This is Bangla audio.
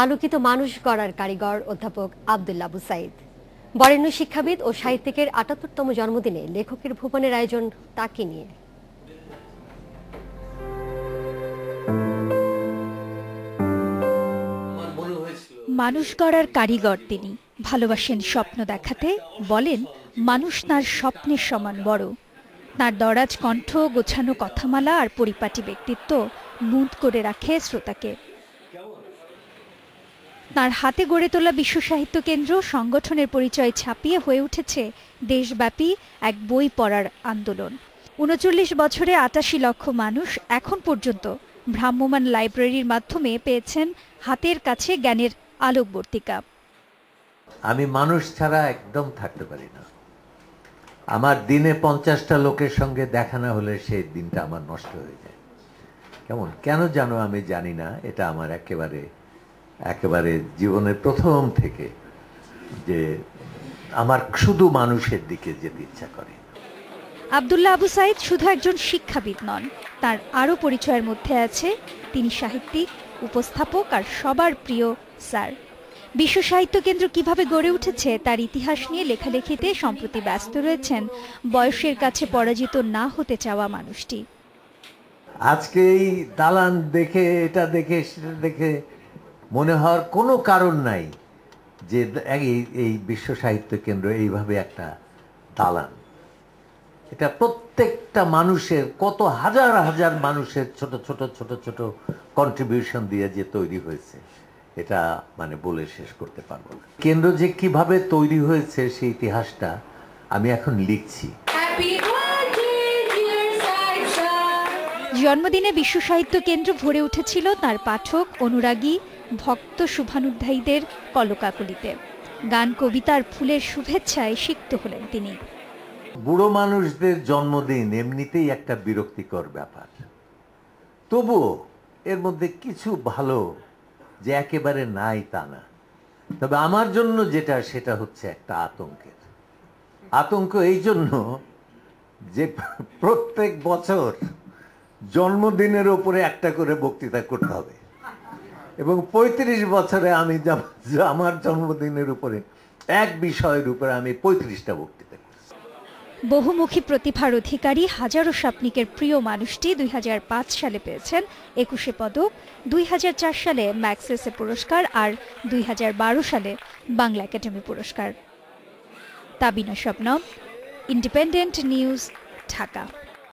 আলোকিত মানুষ গড়ার কারিগর অধ্যাপক আব্দুল্লাহ আবু সাইদ। বরেণ্য শিক্ষাবিদ ও সাহিত্যিকের ৭৮তম জন্মদিনে লেখকের ভুবনের আয়োজন তাকে নিয়ে। মানুষ গড়ার কারিগর তিনি। ভালোবাসেন স্বপ্ন দেখাতে, বলেন মানুষ তার স্বপ্নের সমান বড়। তার দরাজ কণ্ঠ, গোছানো কথামালা আর পরিপাটি ব্যক্তিত্ব মুগ্ধ করে রাখে শ্রোতাকে। তার হাতে গড়ে তোলা বিশ্ব সাহিত্য কেন্দ্র সংগঠনের পরিচয় ছাপিয়ে হয়ে উঠেছে দেশব্যাপী এক বই পড়ার আন্দোলন। ৩৯ বছরে ৮৮ লক্ষ মানুষ এখন পর্যন্ত ভ্রাম্যমাণ লাইব্রেরির মাধ্যমে পেয়েছেন হাতের কাছে জ্ঞানের আলোকবর্তিকা। আমি মানুষ ছাড়া একদম থাকতে পারি না। আমার দিনে 50টা লোকের সঙ্গে দেখা না হলে সেই দিনটা আমার নষ্ট হয়ে যায়। কেন জানো আমি জানি না, এটা আমার একেবারে জীবনের প্রথম থেকে যে আমার শুধু মানুষের দিকে যেতে ইচ্ছা করে। আব্দুল্লাহ আবু সাইদ শুধু একজন শিক্ষাবিদ নন, তার আরও পরিচয়ের মধ্যে আছে তিনি সাহিত্যিক, উপস্থাপক আর সবার প্রিয় স্যার। বিশ্ব সাহিত্য কেন্দ্র কিভাবে গড়ে উঠেছে তার ইতিহাস নিয়ে লেখালেখিতে সম্প্রতি ব্যস্ত রয়েছেন বয়সের কাছে পরাজিত না হতে চাওয়া মানুষটি। আজকে এই দালান দেখে, এটা দেখে, সেটা দেখে মনে হওয়ার কোনো কারণ নাই যে এই বিশ্ব সাহিত্য কেন্দ্র এইভাবে একটা দালান। এটা প্রত্যেকটা মানুষের, কত হাজার হাজার মানুষের ছোট ছোট ছোট ছোট কন্ট্রিবিউশন দিয়ে যে তৈরি হয়েছে, এটা বলে শেষ করতে পারবো না। কেন্দ্র যে কিভাবে তৈরি হয়েছে সেই ইতিহাসটা আমি এখন লিখছি। জন্মদিনে বিশ্ব সাহিত্য কেন্দ্র ভরে উঠেছিল তার পাঠক, অনুরাগী, ভক্ত শুভানুধ্যায়ীদের কলকাকলিতে। গান, কবিতার ফুলের শুভেচ্ছায় সিক্ত হলেন তিনি। বুড়ো মানুষদের জন্মদিন এমনিতেই একটা বিরক্তিকর ব্যাপার, তবুও এর মধ্যে কিছু ভালো যে একেবারে নাই তা না। তবে আমার জন্য সেটা হচ্ছে একটা আতঙ্ক এই জন্য যে প্রত্যেক বছর জন্মদিনের উপরে একটা করে বক্তৃতা করতে হবে, এবং ৩৫ বছরে আমি আমার জন্মদিনের উপরে এক বিষয়ের উপরে আমি ৩৫টা বক্তৃতা করি। বহুমুখী প্রতিভার অধিকারী, হাজারো স্বপ্নিকের প্রিয় মানুষটি ২০০৫ সালে পেয়েছেন ২১শে পদক, ২০০৪ সালে ম্যাগসেসে পুরস্কার আর ২০১২ সালে বাংলা একাডেমি পুরস্কার। Tabina Shabnam, independent news, Dhaka.